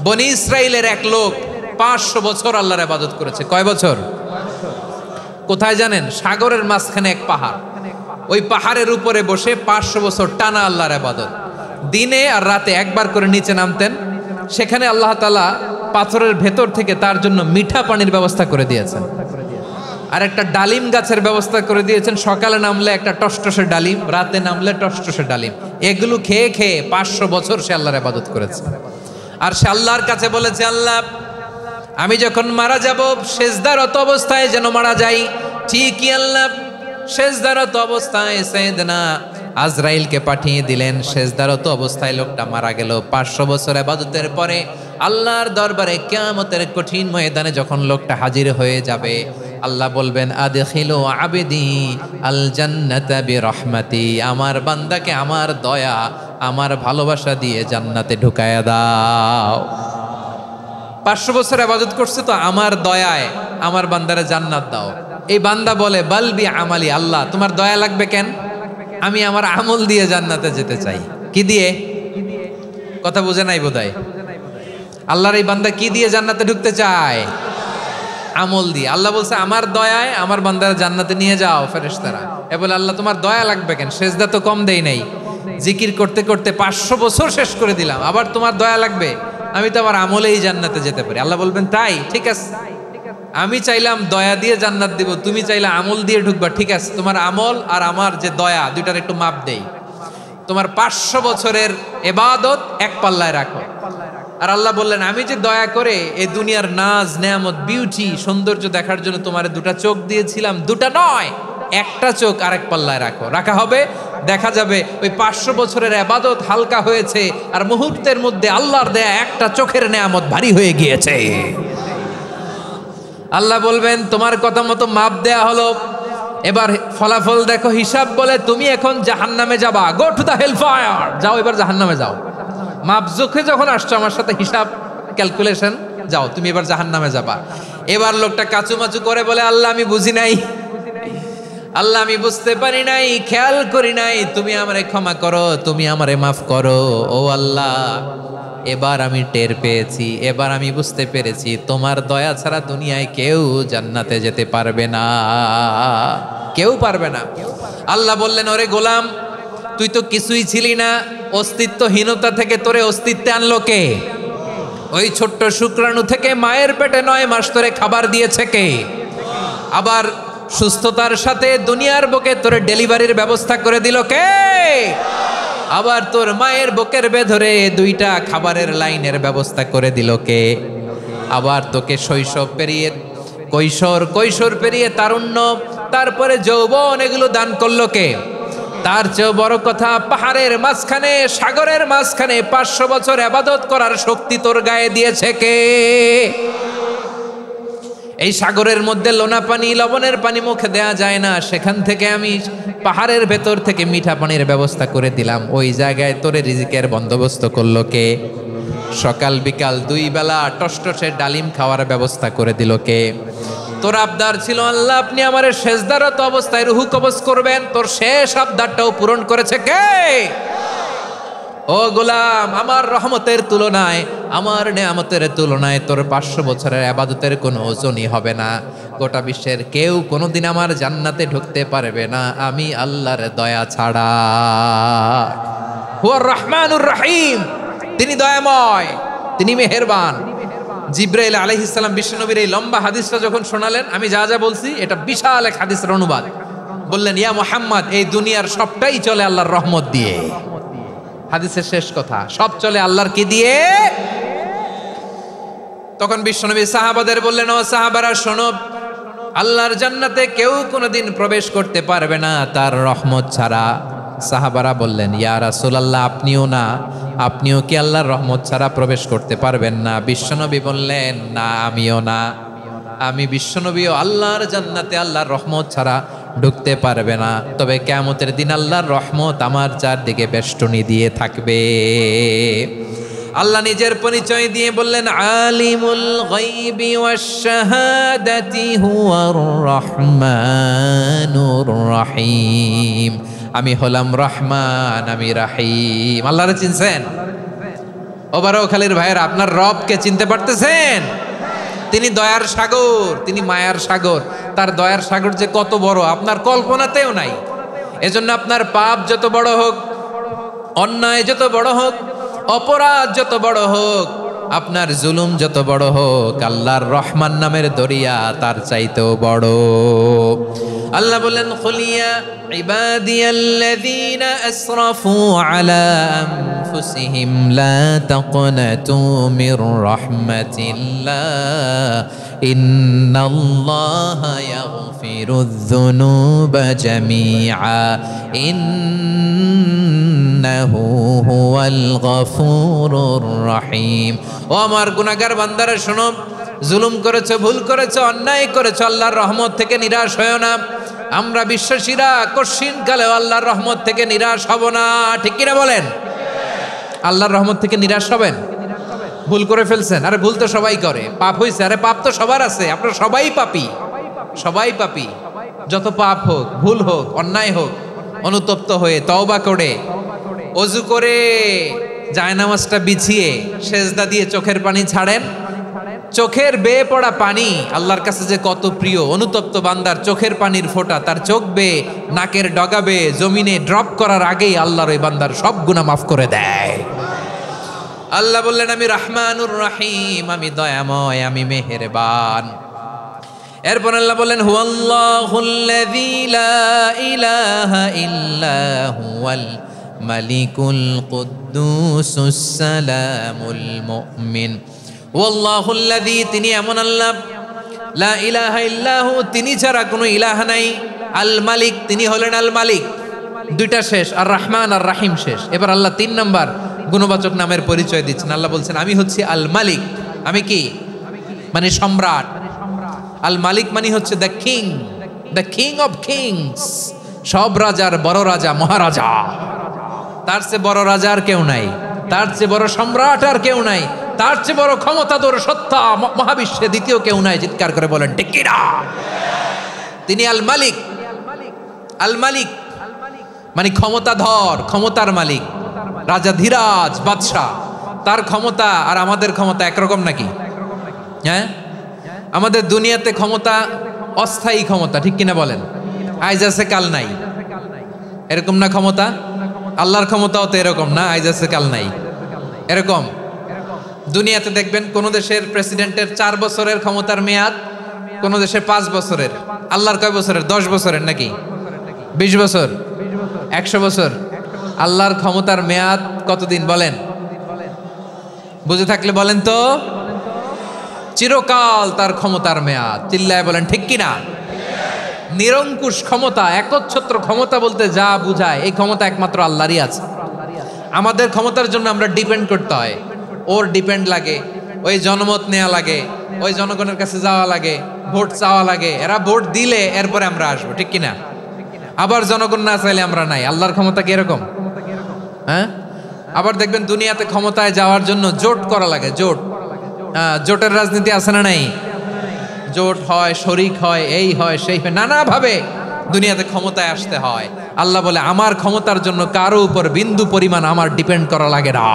বনি ইসরাইলের এক লোক 500 বছর আল্লাহর ইবাদত করেছে। কয় বছর? কোথায় জানেন? সাগরের মাঝখানে এক পাহাড়, ওই পাহাড়ের উপরে বসে 500 বছর টানা আল্লাহর ইবাদত। দিনে আর রাতে একবার করে নিচে নামতেন। সেখানে আল্লাহ তাআলা পাথরের ভেতর থেকে তার জন্য মিঠা পানির ব্যবস্থা করে দিয়েছেন, আর একটা ডালিম গাছের ব্যবস্থা করে দিয়েছেন। সকালে নামলে একটা টসটসে ডালিম, রাতে নামলে টসটসে ডালিম। এগুলো খেয়ে খেয়ে 500 বছর সে আল্লাহর ইবাদত করেছে। আর সে আল্লাহর কাছে বলেছে, আল্লাহ আমি যখন মারা যাব সেজদারত অবস্থায় যেন মারা যাই। ঠিকই আল্লাহ সেজদারত অবস্থায় সাইয়েদনা আজরাইলকে পাঠিয়ে দিলেন। সেজদারত অবস্থায় লোকটা মারা গেল। 500 বছর ইবাদতের পরে আল্লাহর দরবারে কিয়ামতের কঠিন ময়দানে যখন লোকটা হাজির হয়ে যাবে, আল্লাহ বলবেন, আদখিলু আবদি আল জান্নাতা বিরহমাতি, আমার বান্দাকে আমার দয়া আমার ভালোবাসা দিয়ে জান্নাতে ঢুকায়া দাও। 500 বছর ইবাদত করছে তো আমার দয়ায় আমার বান্দারে জান্নাত দাও। এই বান্দা বলে, বালবি আমালি, আল্লাহ তোমার দয়া লাগবে কেন? আমি আমার আমল দিয়ে জান্নাতে যেতে চাই। কি দিয়ে? কথা বুঝে নাই বোধহয়। আল্লাহর এই বান্দা কি দিয়ে জান্নাতে ঢুকতে চায়? আমল দিয়ে। আল্লাহ বলছে, আমার দয়ায় আমার বান্দারা জান্নাতে নিয়ে যাও। ফেরেশতারা এ বলে, আল্লাহ তোমার দয়া লাগবে কেন? সেজদা তো কম দেই নাই, জিকির করতে করতে 500 বছর শেষ করে দিলাম, আবার তোমার দয়া লাগবে? আমি তো আমার আমলেই জান্নাতে যেতে পারি। আল্লাহ বলবেন, তাই ঠিক আছে, আমি চাইলাম দয়া দিয়ে জান্নাত দিব, তুমি চাইলে আমল দিয়ে ঢুকবা, ঠিক আছে, তোমার আমল আর আমার যে দয়া দুইটার একটু মাপ দেই। তোমার 500 বছরের ইবাদত এক পাল্লায় রাখো। আর আল্লাহ বললেন, আমি যে দয়া করে এই দুনিয়ার নাজ নেয়ামত বিউটি সৌন্দর্য দেখার জন্য তোমার দুটা চোখ দিয়েছিলাম, দুটা নয় একটা চোখ আরেক পাল্লায় রাখো। রাখা হবে, দেখা যাবে ওই 500 বছরের ইবাদত হালকা হয়েছে আর মুহূর্তের মধ্যে আল্লাহর দেয়া একটা চোখের নেয়ামত ভারী হয়ে গিয়েছে। আল্লাহ বলবেন, তোমার কথা মতো মাপ দেয়া হলো, এবার ফলাফল দেখো, হিসাব বলে তুমি এখন জাহান্নামে যাবা। Go to the hell fire, যাও এবার জাহান্নামে যাও। মাপ জোখে যখন আসছো আমার সাথে হিসাব ক্যালকুলেশন, যাও তুমি এবার জাহান্নামে যাবা। এবার লোকটা কাচুমাচু করে বলে, আল্লাহ আমি বুঝি নাই, আল্লাহ আমি বুঝতে পারি নাই, খেয়াল করি নাই, তুমি আমারে ক্ষমা করো, তুমি আমারে মাফ করো। ও আল্লাহ, এবার আমি টের পেয়েছি, এবার আমি বুঝতে পেরেছি, তোমার দয়া ছাড়া দুনিয়ায় কেউ জান্নাতে যেতে পারবে না, কেউ পারবে না। আল্লাহ বললেন, ওরে গোলাম, তুই তো কিছুই ছিলি না, অস্তিত্বহীনতা থেকে তোরে অস্তিত্বে আনলো কে? ওই ছোট্ট শুক্রাণু থেকে মায়ের পেটে 9 মাস ধরে খাবার দিয়েছে কে? আবার সুস্থতার সাথে দুনিয়ার বুকে তোরে ডেলিভারির ব্যবস্থা করে দিল কে? আবার তোর মায়ের বুকের ভেতরে 2টা খাবারের লাইনের ব্যবস্থা করে দিল কে? আবার তোকে শৈশব পেরিয়ে কৈশোর পেরিয়ে তারুণ্য, তারপরে যৌবন, এগুলো দান করলো কে? তার চেয়ে বড় কথা, পাহাড়ের মাঝখানে সাগরের মাঝখানে 500 বছর ইবাদত করার শক্তি তোর গায়ে দিয়েছে কে? এই সাগরের মধ্যে লোনা পানি, লবণের পানি মুখে দেয়া যায় না, সেখান থেকে আমি পাহাড়ের ভেতর থেকে মিঠা পানির ব্যবস্থা করে দিলাম। ওই জায়গায় তোরে রিজিকের বন্দোবস্ত করলো কে? সকাল বিকাল 2 বেলা টসটসে ডালিম খাওয়ার ব্যবস্থা করে দিল কে? তোর আবদার ছিল, আল্লাহ আপনি আমার সেজদারত অবস্থায় রুহু কবজ করবেন, তোর শেষ আবদারটাও পূরণ করেছে কে? ও গোলাম, আমার রহমতের তুলনায়, আমার নেয়ামতের তুলনায় তোর 500 বছরের ইবাদতের কোনো ওজনই হবে না। গোটা বিশ্বের কেউ কোনোদিন আমার জান্নাতে ঢুকতে পারবে না আমি আল্লাহর দয়া ছাড়া। হুয়ার রহমানুর রহিম, তিনি দয়াময়, তিনি মেহেরবান। জিব্রাইল আলাইহিস সালাম বিশ্বনবীর এই লম্বা হাদিসটা যখন শোনালেন, আমি যা যা বলছি এটা বিশাল এক হাদিসের অনুবাদ। বললেন, ইয়া মুহাম্মদ, এই দুনিয়ার সবটাই চলে আল্লাহর রহমত দিয়ে। হাদিসের শেষ কথা, সব চলে আল্লাহর কি দিয়ে? তখন বিশ্বনবী সাহাবাদের বললেন, ও সাহাবারা শোনো, আল্লাহর জান্নাতে কেউ কোনোদিন প্রবেশ করতে পারবে না তার রহমত ছাড়া। সাহাবারা বললেন, ইয়া রাসূলুল্লাহ, আপনিও না? আপনিও কি আল্লাহর রহমত ছাড়া প্রবেশ করতে পারবেন না? বিশ্বনবী বললেন, না আমিও না, আমি বিশ্বনবীও আল্লাহর জান্নাতে আল্লাহর রহমত ছাড়া ঢুকতে পারবে না। তবে কিয়ামতের দিন আল্লাহর রহমত আমার চারদিকে বেষ্টনী দিয়ে থাকবে। আল্লাহ নিজের পরিচয় দিয়ে বললেন, আলিমুল গায়বি ওয়াশ শাহাদাতি হুয়ার রহমানুর রহিম। আমি হলাম রহমান, আমি রাহিম। আল্লাহরে চিনছেন? ও বারোখালীর ভাইয়ের, আপনার রবকে চিনতে পারতেছেন? তিনি দয়ার সাগর, তিনি মায়ার সাগর। তার দয়ার সাগর যে কত বড় আপনার কল্পনাতেও নাই। এজন্য আপনার পাপ যত বড় হোক, অন্যায় যত বড় হোক, অপরাধ যত বড় হোক, আপনার জুলুম যত বড় হোক, আল্লাহর রহমান নামের দরিয়া তার চাইতেও বড়। আল্লাহ বলেন, খুলিয়া ইবাদিয়াল্লাযীনা আসরাফু আলা আনফুসিহিম লা তাকনাতু মির রাহমাতিল্লাহ ইন্নাল্লাহা ইয়াগফিরুয যুনুবা জামিআ ইন্নাহু হুয়াল গফুরুর রহিম। ও আমার গুনাহগার বান্দারা শোনো, জুলুম করেছো, ভুল করেছো, অন্যায় করেছো, আল্লাহর রহমত থেকে নিরাশ হয়ো না। আমরা বিশ্বাসীরা কশিনকালেও আল্লাহর রহমত থেকে নিরাশ হব না, ঠিক কিনা বলেন? আল্লাহর রহমত থেকে নিরাশ হবেন? ভুল করে ফেলছেন, আরে ভুল তো সবাই করে। পাপ হয়েছে, আরে পাপ তো সবার আছে, আপনারা সবাই পাপী, সবাই পাপী। যত পাপ হোক, ভুল হোক, অন্যায় হোক, অনুতপ্ত হয়ে তওবা করে, ওযু করে, জায়নামাজটা বিছিয়ে সেজদা দিয়ে চোখের পানি ছাড়েন। চোখের বেয়ে পড়া পানি আল্লাহর কাছে যে কত প্রিয়। অনুতপ্ত বান্দার চোখের পানির ফোঁটা তার চোখ বেয়ে, নাকের ডগা বেয়ে জমিনে ড্রপ করার আগেই আল্লাহর ওই বান্দার সব গুনাহ মাফ করে দেয়। আল্লাহ বললেন, আমি রহমানুর রহিম, আমি দয়াময়, আমি মেহেরবান। এরপর আল্লাহ বললেন, হুয়াল্লাহুল্লাযী লা ইলাহা ইল্লা হুয়াল মালিকুল কুদ্দুসুস সালামুল মুমিন। ওয়াল্লাহুল্লাযী, তিনি এমন আল্লাহ, লা ইলাহা ইল্লাহু, তিনি ছাড়া কোনো ইলাহ নাই। আল মালিক, তিনি হলেন আল মালিক। দুইটা শেষ, আর রহমান আর রাহিম শেষ। এবার আল্লাহ 3 নাম্বার গুণবাচক নামের পরিচয় দিচ্ছেন। আল্লাহ বলছেন, আমি হচ্ছি আল মালিক। আমি কি? মানে সম্রাট। আল মালিক মানে হচ্ছে the king, the king of kings. সব রাজার বড় রাজা, মহারাজা। তার চেয়ে বড় রাজা আর কেউ নাই, তার চেয়ে বড় সম্রাট আর কেউ নাই, তার চেয়ে বড় ক্ষমতাধর সত্তা মহাবিশ্বে দ্বিতীয় কেউ নাই। চিৎকার করে বলেন ঠিক কিনা? তিনি আল মালিক। আল মালিক মানে ক্ষমতাধর, ক্ষমতার মালিক, রাজা ধীরাজ বাদশাহ। তার ক্ষমতা আর আমাদের ক্ষমতা একরকম নাকি? হ্যাঁ, আমাদের দুনিয়াতে ক্ষমতা অস্থায়ী ক্ষমতা, ঠিক কিনা বলেন? আইজ আছে কাল নাই, এরকম না ক্ষমতা? আল্লাহর ক্ষমতাও তো এরকম না, আইজ আছে কাল নাই এরকম। দুনিয়াতে দেখবেন কোন দেশের প্রেসিডেন্টের 4 বছরের ক্ষমতার মেয়াদ, কোন দেশের 5 বছরের। আল্লাহর কয় বছরের? 10 বছরের নাকি 20 বছর, 100 বছর। আল্লাহর ক্ষমতার মেয়াদ কতদিন বলেন? বুঝে থাকলে বলেন তো। চিরকাল তার ক্ষমতার মেয়াদ। চিল্লায় বলেন ঠিক কিনা? নিরঙ্কুশ ক্ষমতা, একচ্ছত্র ক্ষমতা বলতে যা বুঝায়, এই ক্ষমতা একমাত্র আল্লাহরই আছে। আমাদের ক্ষমতার জন্য আমরা ডিপেন্ড করতে হয়, ওর ডিপেন্ড লাগে, ওই জনমত নেওয়া লাগে, ওই জনগণের কাছে যাওয়া লাগে, ভোট চাওয়া লাগে। এরা ভোট দিলে এরপরে আমরা আসবো, ঠিক কিনা? আবার জনগণ না চাইলে আমরা নাই। আল্লাহর ক্ষমতা কি এরকম? হ্যাঁ, আবার দেখবেন দুনিয়াতে ক্ষমতায় যাওয়ার জন্য জোট করা লাগে। জোট, জোটের রাজনীতি আছে না নাই? জোট হয়, শরিক হয়, এই হয়, সেই হয়, নানাভাবে দুনিয়াতে ক্ষমতায় আসতে হয়। আল্লাহ বলে, আমার ক্ষমতার জন্য কারো উপর বিন্দু পরিমাণ আমার ডিপেন্ড করা লাগে না।